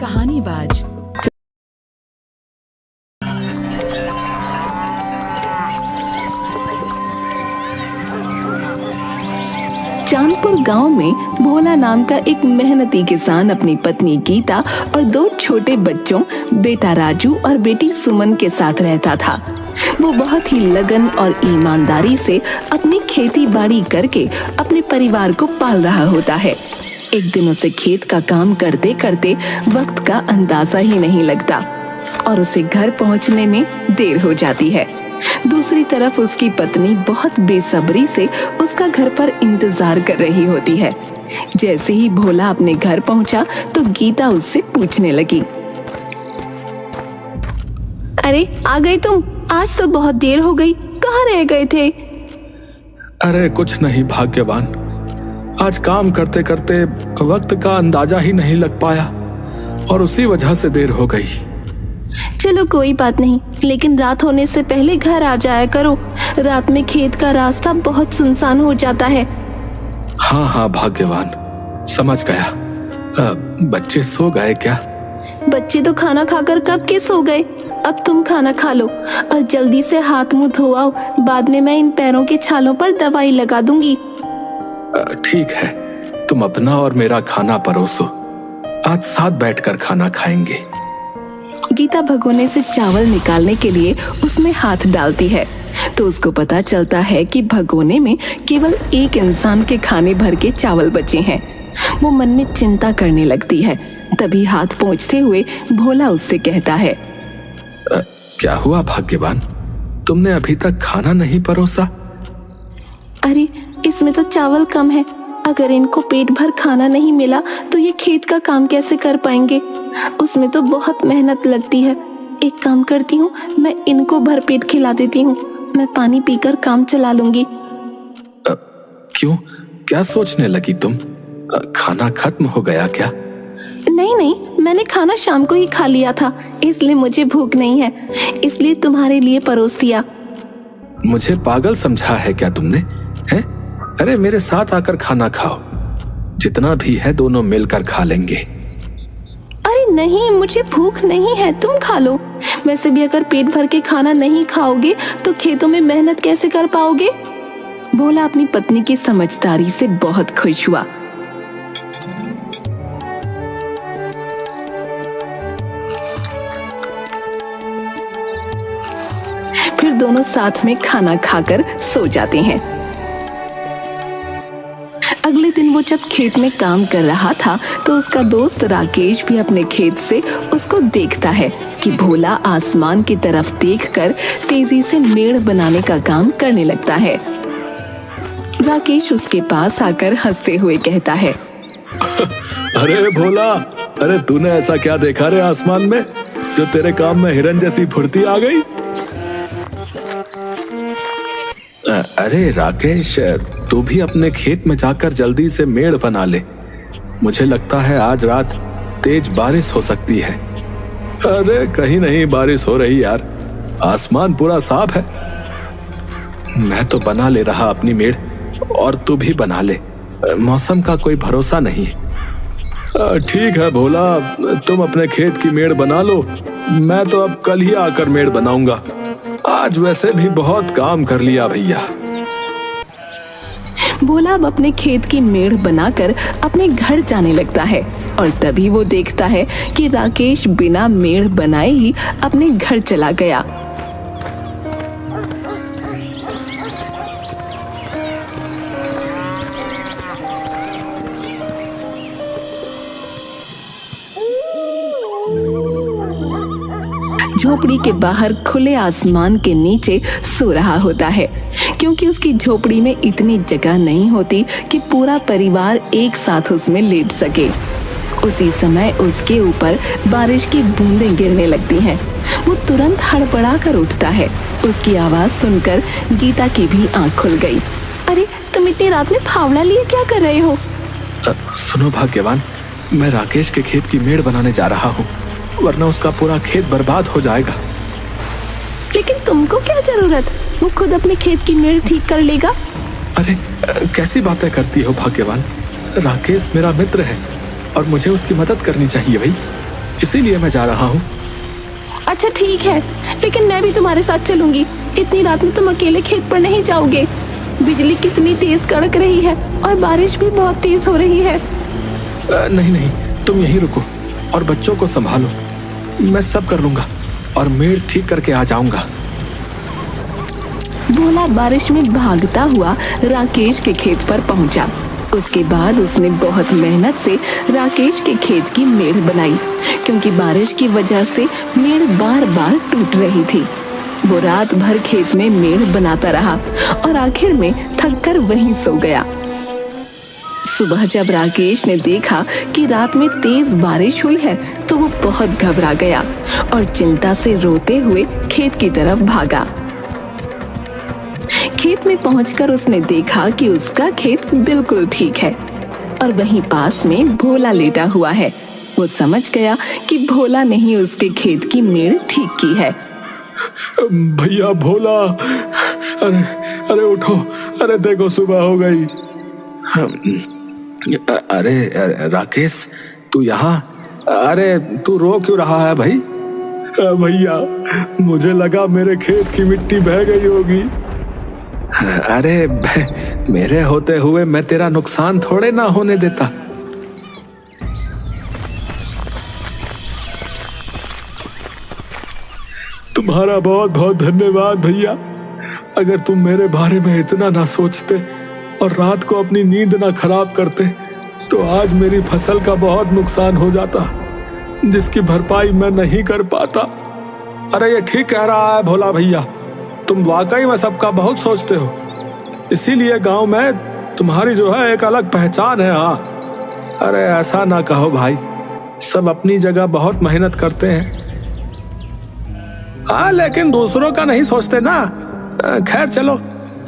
कहानीबाज। चांदपुर गांव में भोला नाम का एक मेहनती किसान अपनी पत्नी गीता और 2 छोटे बच्चों बेटा राजू और बेटी सुमन के साथ रहता था। वो बहुत ही लगन और ईमानदारी से अपनी खेती बाड़ी करके अपने परिवार को पाल रहा होता है। एक दिन उसे खेत का काम करते करते वक्त का अंदाजा ही नहीं लगता और उसे घर पहुंचने में देर हो जाती है। दूसरी तरफ उसकी पत्नी बहुत बेसब्री से उसका घर पर इंतजार कर रही होती है। जैसे ही भोला अपने घर पहुंचा तो गीता उससे पूछने लगी, अरे आ गए तुम? आज तो बहुत देर हो गई, कहाँ रह गए थे? अरे कुछ नहीं भाग्यवान, आज काम करते करते वक्त का अंदाजा ही नहीं लग पाया और उसी वजह से देर हो गई। चलो कोई बात नहीं, लेकिन रात होने से पहले घर आ जाया करो। रात में खेत का रास्ता बहुत सुनसान हो जाता है। हाँ हाँ भाग्यवान, समझ गया। बच्चे सो गए क्या? बच्चे तो खाना खाकर कब के सो गए। अब तुम खाना खा लो और जल्दी से हाथ मुंह धोआओ, बाद में मैं इन पैरों के छालों पर दवाई लगा दूंगी। ठीक है, तुम अपना और मेरा खाना परोसो, आज साथ बैठकर खाना खाएंगे। गीता भगोने से चावल निकालने के लिए उसमें हाथ डालती है तो उसको पता चलता है कि भगोने में केवल एक इंसान के खाने भर के चावल बचे हैं। वो मन में चिंता करने लगती है। तभी हाथ पोंछते हुए भोला उससे कहता है, क्या हुआ भाग्यवान, तुमने अभी तक खाना नहीं परोसा? अरे इसमें तो चावल कम है, अगर इनको पेट भर खाना नहीं मिला तो ये खेत का काम कैसे कर पाएंगे। उसमें तो बहुत मेहनत लगती है। एक काम करती हूँ, मैं इनको भर पेट खिला देती हूँ, मैं पानी पीकर काम चला लूंगी। क्यों, क्या सोचने लगी तुम? खाना खत्म हो गया क्या? नहीं, मैंने खाना शाम को ही खा लिया था, इसलिए मुझे भूख नहीं है, इसलिए तुम्हारे लिए परोस दिया। मुझे पागल समझा है क्या तुमने? हैं? अरे मेरे साथ आकर खाना खाओ, जितना भी है दोनों मिलकर खा लेंगे। अरे नहीं, मुझे भूख नहीं है, तुम खा लो। वैसे भी अगर पेट भर के खाना नहीं खाओगे तो खेतों में मेहनत कैसे कर पाओगे। भोला अपनी पत्नी की समझदारी से बहुत खुश हुआ। फिर दोनों साथ में खाना खाकर सो जाते हैं। अगले दिन वो जब खेत में काम कर रहा था तो उसका दोस्त राकेश भी अपने खेत से उसको देखता है कि भोला आसमान की तरफ देखकर तेजी से मेड़ बनाने का काम करने लगता है। राकेश उसके पास आकर हंसते हुए कहता है, अरे भोला, अरे तूने ऐसा क्या देखा रे आसमान में जो तेरे काम में हिरन जैसी फुर्ती आ गई? अरे राकेश, तू भी अपने खेत में जाकर जल्दी से मेड़ बना ले, मुझे लगता है आज रात तेज बारिश हो सकती है। अरे कहीं नहीं बारिश हो रही यार, आसमान पूरा साफ है। मैं तो बना ले रहा अपनी मेड़, और तू भी बना ले, मौसम का कोई भरोसा नहीं। ठीक है भोला, तुम अपने खेत की मेड़ बना लो, मैं तो अब कल ही आकर मेड़ बनाऊंगा, आज वैसे भी बहुत काम कर लिया भैया। भोला अब अपने खेत की मेड़ बनाकर अपने घर जाने लगता है और तभी वो देखता है कि राकेश बिना मेड़ बनाए ही अपने घर चला गया। झोपड़ी के बाहर खुले आसमान के नीचे सो रहा होता है, क्योंकि उसकी झोपड़ी में इतनी जगह नहीं होती कि पूरा परिवार एक साथ उसमें लेट सके। उसी समय उसके ऊपर बारिश की बूंदें गिरने लगती हैं। वो तुरंत हड़बड़ा कर उठता है। उसकी आवाज सुनकर गीता की भी आंख खुल गई। अरे तुम इतनी रात में फावड़ा लिए क्या कर रहे हो? सुनो भाग्यवान, मैं राकेश के खेत की मेड़ बनाने जा रहा हूँ, वरना उसका पूरा खेत बर्बाद हो जाएगा। लेकिन तुमको क्या जरूरत, वो खुद अपने खेत की मेड़ ठीक कर लेगा। अरे कैसी बातें करती हो भाग्यवान, राकेश मेरा मित्र है और मुझे उसकी मदद करनी चाहिए भाई। इसीलिए मैं जा रहा हूँ। अच्छा ठीक है, लेकिन मैं भी तुम्हारे साथ चलूंगी। इतनी रात में तुम अकेले खेत पर नहीं जाओगे। बिजली कितनी तेज कड़क रही है और बारिश भी बहुत तेज हो रही है। नहीं नहीं, तुम यहीं रुको और बच्चों को संभालो। मैं सब कर लूंगा और मेड़ ठीक करके आ जाऊंगा। भोला बारिश में भागता हुआ राकेश के खेत पर पहुंचा। उसके बाद उसने बहुत मेहनत से राकेश के खेत की मेड़ बनाई, क्योंकि बारिश की वजह से मेड़ बार बार टूट रही थी। वो रात भर खेत में मेड़ बनाता रहा और आखिर में थककर वहीं सो गया। सुबह जब राकेश ने देखा कि रात में तेज बारिश हुई है तो वो बहुत घबरा गया और चिंता से रोते हुए खेत की तरफ भागा। खेत में पहुंचकर उसने देखा कि उसका खेत बिल्कुल ठीक है और वहीं पास में भोला लेटा हुआ है। वो समझ गया कि भोला ने ही उसके खेत की मेड़ ठीक की है। भैया भोला, अरे अरे उठो, अरे देखो सुबह हो गई। अरे राकेश, तू यहाँ? अरे तू रो क्यों रहा है भाई? भैया मुझे लगा मेरे खेत की मिट्टी बह गई होगी। अरे मेरे होते हुए मैं तेरा नुकसान थोड़े ना होने देता। तुम्हारा बहुत बहुत धन्यवाद भैया। अगर तुम मेरे बारे में इतना ना सोचते और रात को अपनी नींद ना खराब करते तो आज मेरी फसल का बहुत नुकसान हो जाता, जिसकी भरपाई मैं नहीं कर पाता। अरे ये ठीक कह रहा है भोला भैया, तुम वाकई में सबका बहुत सोचते हो, इसीलिए गांव में तुम्हारी जो है एक अलग पहचान है। हाँ, अरे ऐसा ना कहो भाई, सब अपनी जगह बहुत मेहनत करते हैं। हाँ, लेकिन दूसरों का नहीं सोचते ना। खैर चलो,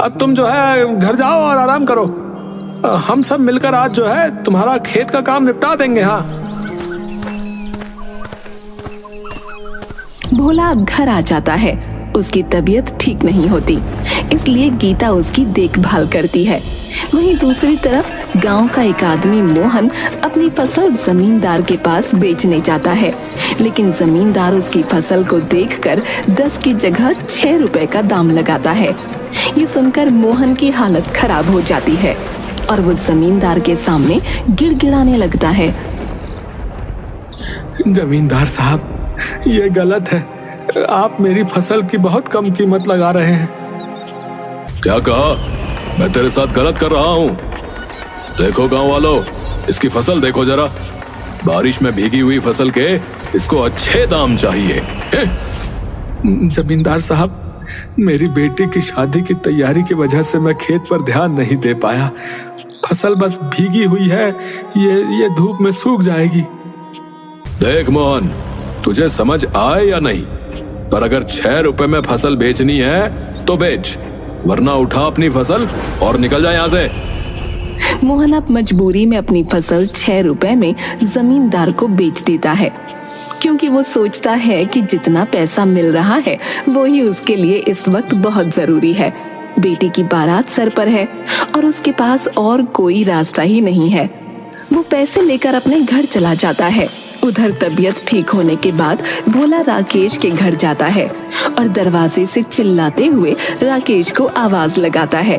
अब तुम जो है घर जाओ और आराम करो। हम सब मिलकर आज जो है तुम्हारा खेत का काम निपटा देंगे। हाँ। भोला अब घर आ जाता है। उसकी तबीयत ठीक नहीं होती, इसलिए गीता उसकी देखभाल करती है। वहीं दूसरी तरफ गांव का एक आदमी मोहन अपनी फसल जमींदार के पास बेचने जाता है, लेकिन जमींदार उसकी फसल को देखकर 10 की जगह 6 रुपए का दाम लगाता है। ये सुनकर मोहन की हालत खराब हो जाती है और वो जमींदार के सामने गिड़गिड़ाने लगता है। जमींदार साहब, ये गलत है। आप मेरी फसल की बहुत कम कीमत लगा रहे हैं। क्या कहा? मैं तेरे साथ गलत कर रहा हूँ? देखो गांव वालों, इसकी फसल देखो जरा। बारिश में भीगी हुई फसल के इसको अच्छे दाम चाहिए। जमींदार साहब, मेरी बेटी की शादी की तैयारी की वजह से मैं खेत पर ध्यान नहीं दे पाया। फसल बस भीगी हुई है, ये धूप में सूख जाएगी। देख मोहन, तुझे समझ आए या नहीं, पर अगर 6 रुपए में फसल बेचनी है तो बेच, वरना उठा अपनी फसल और निकल जा यहाँ से। मोहन अब मजबूरी में अपनी फसल 6 रुपए में जमींदार को बेच देता है, क्योंकि वो सोचता है कि जितना पैसा मिल रहा है वो ही उसके लिए इस वक्त बहुत जरूरी है। बेटी की बारात सर पर है और उसके पास और कोई रास्ता ही नहीं है। वो पैसे लेकर अपने घर चला जाता है। उधर तबीयत ठीक होने के बाद भोला राकेश के घर जाता है और दरवाजे से चिल्लाते हुए राकेश को आवाज लगाता है।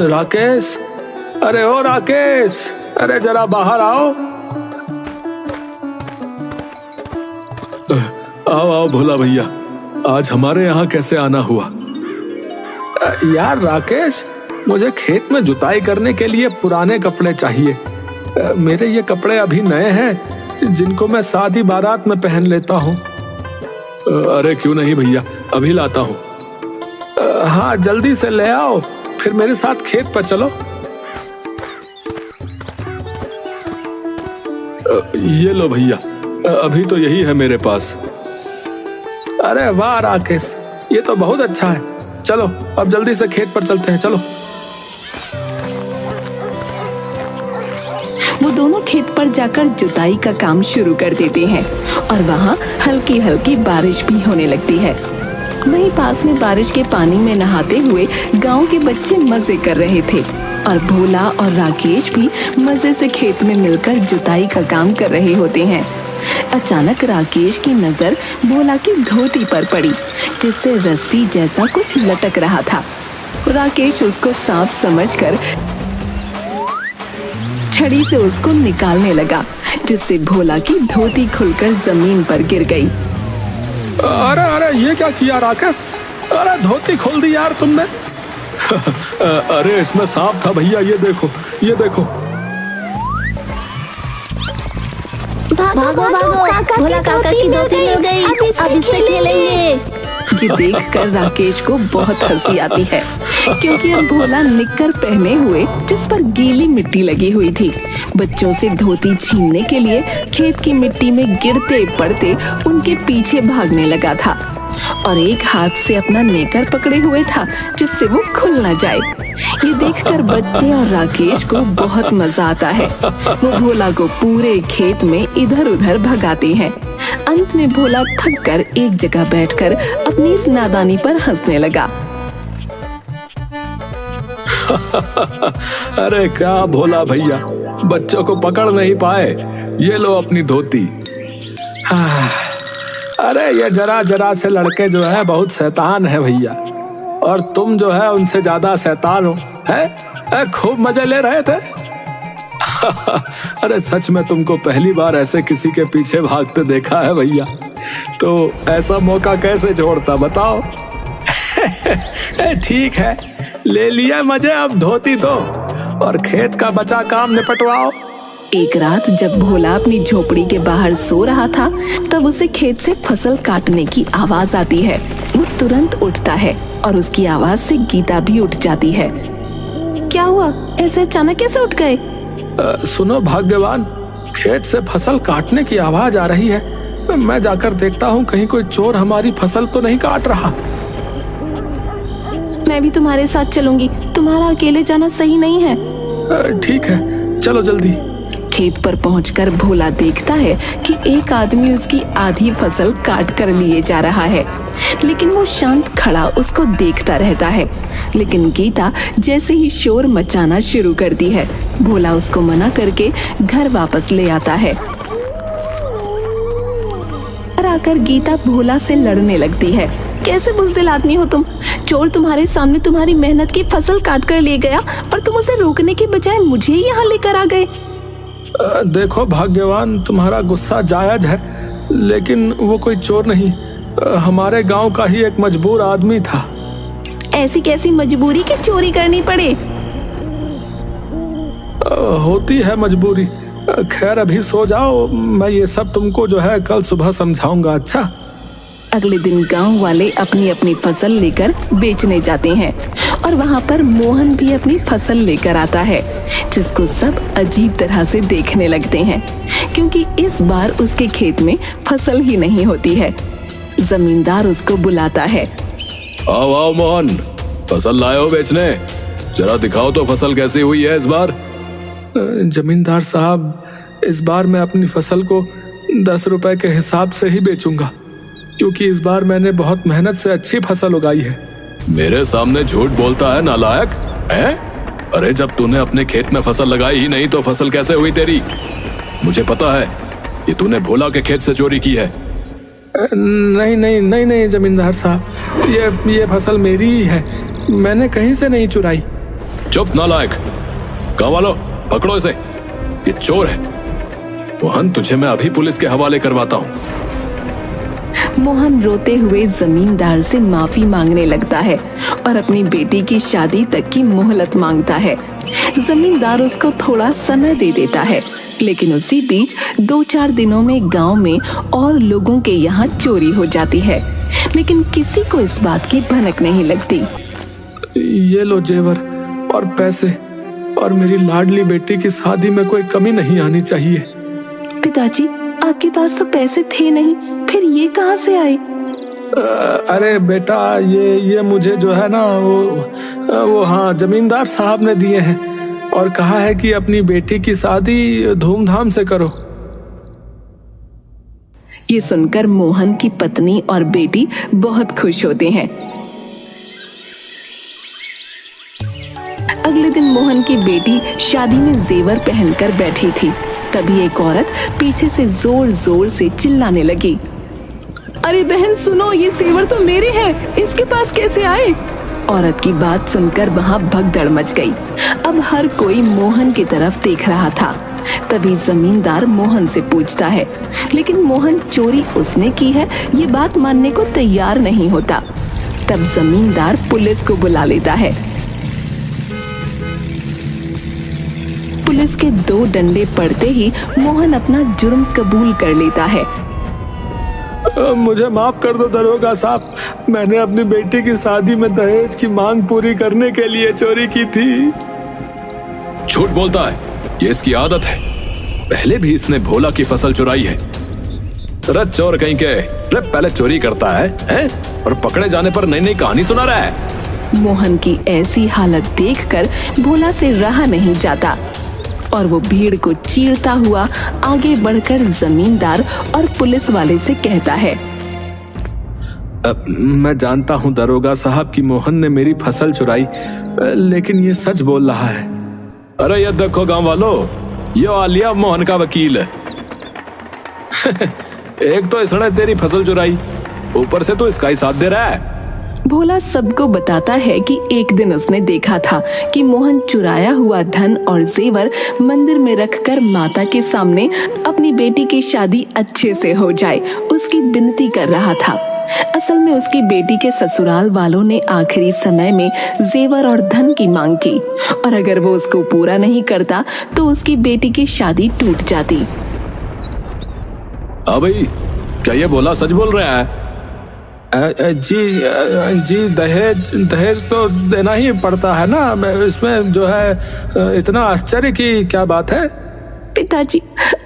राकेश, अरे ओ राकेश, अरे जरा बाहर आओ। आओ आओ भोला भैया, आज हमारे यहाँ कैसे आना हुआ? यार राकेश, मुझे खेत में जुताई करने के लिए पुराने कपड़े चाहिए। मेरे ये कपड़े अभी नए हैं, जिनको मैं शादी बारात में पहन लेता हूँ। अरे क्यों नहीं भैया, अभी लाता हूँ। हाँ जल्दी से ले आओ, फिर मेरे साथ खेत पर चलो। ये लो भैया, अभी तो यही है मेरे पास। अरे वाह राकेश, ये तो बहुत अच्छा है। चलो अब जल्दी से खेत पर चलते हैं, चलो। वो दोनों खेत पर जाकर जुताई का काम शुरू कर देते हैं और वहाँ हल्की हल्की बारिश भी होने लगती है। वहीं पास में बारिश के पानी में नहाते हुए गांव के बच्चे मजे कर रहे थे और भोला और राकेश भी मजे से खेत में मिलकर जुताई का काम कर रहे होते हैं। अचानक राकेश की नजर भोला की धोती पर पड़ी, जिससे रस्सी जैसा कुछ लटक रहा था। राकेश उसको सांप समझकर छड़ी से उसको निकालने लगा, जिससे भोला की धोती खुलकर जमीन पर गिर गई। अरे अरे ये क्या किया राकेश? अरे धोती खोल दी यार तुमने। अरे इसमें सांप था भैया, ये देखो ये देखो। भागो भागो, भोला काका की धोती मिल गई, अब इससे खेलेंगे। ये देखकर राकेश को बहुत हंसी आती है, क्योंकि अब भोला निक्कर पहने हुए जिस पर गीली मिट्टी लगी हुई थी, बच्चों से धोती छीनने के लिए खेत की मिट्टी में गिरते पड़ते उनके पीछे भागने लगा था और एक हाथ से अपना नेकर पकड़े हुए था, जिससे वो खुल न जाए। ये देखकर बच्चे और राकेश को बहुत मजा आता है। वो भोला को पूरे खेत में इधर उधर भगाते हैं। अंत में भोला थक कर एक जगह बैठकर अपनी इस नादानी पर हंसने लगा। अरे क्या भोला भैया, बच्चों को पकड़ नहीं पाए, ये लो अपनी धोती। अरे ये जरा जरा से लड़के जो है बहुत शैतान है भैया, और तुम जो है उनसे ज्यादा शैतान हो, है? खूब मजे ले रहे थे। अरे सच में तुमको पहली बार ऐसे किसी के पीछे भागते देखा है भैया, तो ऐसा मौका कैसे छोड़ता बताओ। ठीक है, ले लिया मजे, अब धोती दो और खेत का बचा काम निपटवाओ। एक रात जब भोला अपनी झोपड़ी के बाहर सो रहा था, तब उसे खेत से फसल काटने की आवाज आती है। वो तुरंत उठता है और उसकी आवाज से गीता भी उठ जाती है। क्या हुआ, ऐसे अचानक कैसे उठ गए? सुनो भाग्यवान, खेत से फसल काटने की आवाज आ रही है। मैं जाकर देखता हूँ कहीं कोई चोर हमारी फसल तो नहीं काट रहा। मैं भी तुम्हारे साथ चलूंगी, तुम्हारा अकेले जाना सही नहीं है। ठीक है, चलो जल्दी। खेत पर पहुंचकर भोला देखता है कि एक आदमी उसकी आधी फसल काट कर लिए जा रहा है, लेकिन वो शांत खड़ा उसको देखता रहता है। लेकिन गीता जैसे ही शोर मचाना शुरू करती है, भोला उसको मना करके घर वापस ले आता है। आकर गीता भोला से लड़ने लगती है। कैसे बुज़दिल आदमी हो तुम? चोर तुम्हारे सामने तुम्हारी मेहनत की फसल काट कर ले गया और तुम उसे रोकने के बजाय मुझे यहाँ लेकर आ गए। देखो भाग्यवान, तुम्हारा गुस्सा जायज है, लेकिन वो कोई चोर नहीं, हमारे गांव का ही एक मजबूर आदमी था। ऐसी कैसी मजबूरी कि चोरी करनी पड़े? होती है मजबूरी। खैर अभी सो जाओ, मैं ये सब तुमको जो है कल सुबह समझाऊंगा। अच्छा। अगले दिन गांव वाले अपनी अपनी फसल लेकर बेचने जाते हैं और वहां पर मोहन भी अपनी फसल लेकर आता है, जिसको सब अजीब तरह से देखने लगते हैं, क्योंकि इस बार उसके खेत में फसल ही नहीं होती है। जमींदार उसको बुलाता है। आओ आओ मोहन, फसल लाए हो बेचने? जरा दिखाओ तो फसल कैसी हुई है इस बार। जमींदार साहब, इस बार मैं अपनी फसल को 10 रुपए के हिसाब से ही बेचूंगा, क्योंकि इस बार मैंने बहुत मेहनत से अच्छी फसल उगाई है। मेरे सामने झूठ बोलता है नालायक है? अरे जब तूने अपने खेत में फसल लगाई ही नहीं तो फसल कैसे हुई तेरी? मुझे पता है ये तूने भोला के खेत से चोरी की है। नहीं नहीं नहीं नहीं जमींदार साहब, ये फसल मेरी ही है, मैंने कहीं से नहीं चुराई। चुप नालायक, गाँव वालों पकड़ो इसे, ये चोर है। मोहन, तुझे मैं अभी पुलिस के हवाले करवाता हूँ। मोहन रोते हुए जमींदार से माफी मांगने लगता है और अपनी बेटी की शादी तक की मोहलत मांगता है। जमींदार उसको थोड़ा समय दे देता है, लेकिन उसी बीच 2-4 दिनों में गांव में और लोगों के यहाँ चोरी हो जाती है, लेकिन किसी को इस बात की भनक नहीं लगती। ये लो जेवर और पैसे, और मेरी लाडली बेटी की शादी में कोई कमी नहीं आनी चाहिए। पिताजी, आपके पास तो पैसे थे नहीं, फिर ये कहाँ से आए? अरे बेटा, ये मुझे जो है ना वो हाँ जमींदार साहब ने दिए हैं और कहा है कि अपनी बेटी की शादी धूमधाम से करो। ये सुनकर मोहन की पत्नी और बेटी बहुत खुश होते हैं। अगले दिन मोहन की बेटी शादी में जेवर पहनकर बैठी थी। तभी एक औरत पीछे से जोर जोर से चिल्लाने लगी, अरे बहन सुनो, ये जेवर तो मेरे हैं, इसके पास कैसे आए? औरत की बात सुनकर वहाँ भगदड़ मच गई। अब हर कोई मोहन की तरफ देख रहा था। तभी जमींदार मोहन से पूछता है, लेकिन मोहन चोरी उसने की है ये बात मानने को तैयार नहीं होता। तब जमींदार पुलिस को बुला लेता है। पुलिस के 2 डंडे पड़ते ही मोहन अपना जुर्म कबूल कर लेता है। मुझे माफ कर दो दरोगा साहब, मैंने अपनी बेटी की शादी में दहेज की मांग पूरी करने के लिए चोरी की थी। झूठ बोलता है, ये इसकी आदत है। पहले भी इसने भोला की फसल चुराई है। अरे चोर कहीं के, अरे पहले चोरी करता है और पकड़े जाने पर नई नई कहानी सुना रहा है। मोहन की ऐसी हालत देखकर भोला से रहा नहीं जाता और वो भीड़ को चीरता हुआ आगे बढ़कर जमींदार और पुलिस वाले से कहता है, मैं जानता हूँ दरोगा साहब कि मोहन ने मेरी फसल चुराई, लेकिन ये सच बोल रहा है। अरे ये देखो गांव वालों, ये आलिया मोहन का वकील है। एक तो इसने तेरी फसल चुराई, ऊपर से तो इसका ही साथ दे रहा है। भोला सबको बताता है कि एक दिन उसने देखा था कि मोहन चुराया हुआ धन और जेवर मंदिर में रखकर माता के सामने अपनी बेटी की शादी अच्छे से हो जाए उसकी विनती कर रहा था। असल में उसकी बेटी के ससुराल वालों ने आखिरी समय में जेवर और धन की मांग की और अगर वो उसको पूरा नहीं करता तो उसकी बेटी की शादी टूट जाती। भाई क्या ये भोला सच बोल रहा है? जी दहेज तो देना ही पड़ता है ना, इसमें जो है इतना आश्चर्य की क्या बात है? पिताजी,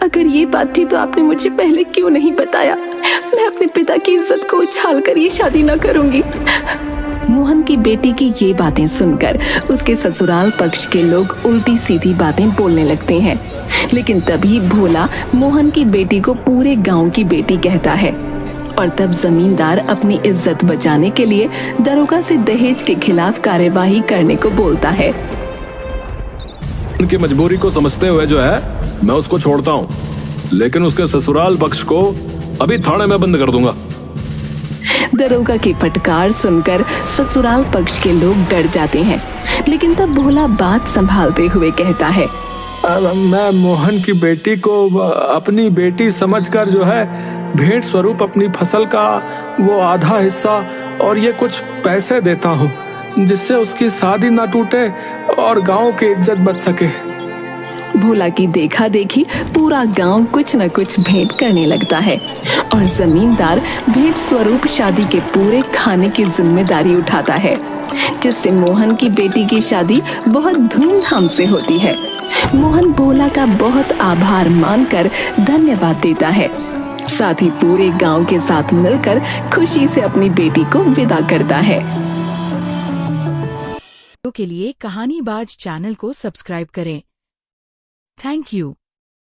अगर ये बात थी तो आपने मुझे पहले क्यों नहीं बताया? मैं अपने पिता की इज्जत को उछाल कर ये शादी न करूंगी। मोहन की बेटी की ये बातें सुनकर उसके ससुराल पक्ष के लोग उल्टी सीधी बातें बोलने लगते हैं, लेकिन तभी भोला मोहन की बेटी को पूरे गांव की बेटी कहता है और तब जमींदार अपनी इज्जत बचाने के लिए दरोगा से दहेज के खिलाफ कार्यवाही करने को बोलता है। उनकी मजबूरी को समझते हुए जो है मैं उसको छोड़ता हूँ, लेकिन उसके ससुराल पक्ष को अभी थाने में बंद कर दूंगा। दरोगा की फटकार सुनकर ससुराल पक्ष के लोग डर जाते हैं, लेकिन तब भोला बात संभालते हुए कहता है, मैं मोहन की बेटी को अपनी बेटी समझकर जो है भेंट स्वरूप अपनी फसल का वो आधा हिस्सा और ये कुछ पैसे देता हूँ, जिससे उसकी शादी ना टूटे और गांव की इज्जत बच सके। भोला की देखा देखी पूरा गांव कुछ न कुछ भेंट करने लगता है और जमींदार भेंट स्वरूप शादी के पूरे खाने की जिम्मेदारी उठाता है, जिससे मोहन की बेटी की शादी बहुत धूमधाम से होती है। मोहन भोला का बहुत आभार मानकर धन्यवाद देता है, साथ ही पूरे गांव के साथ मिलकर खुशी से अपनी बेटी को विदा करता है। के लिए कहानीबाज चैनल को सब्सक्राइब करें। Thank you.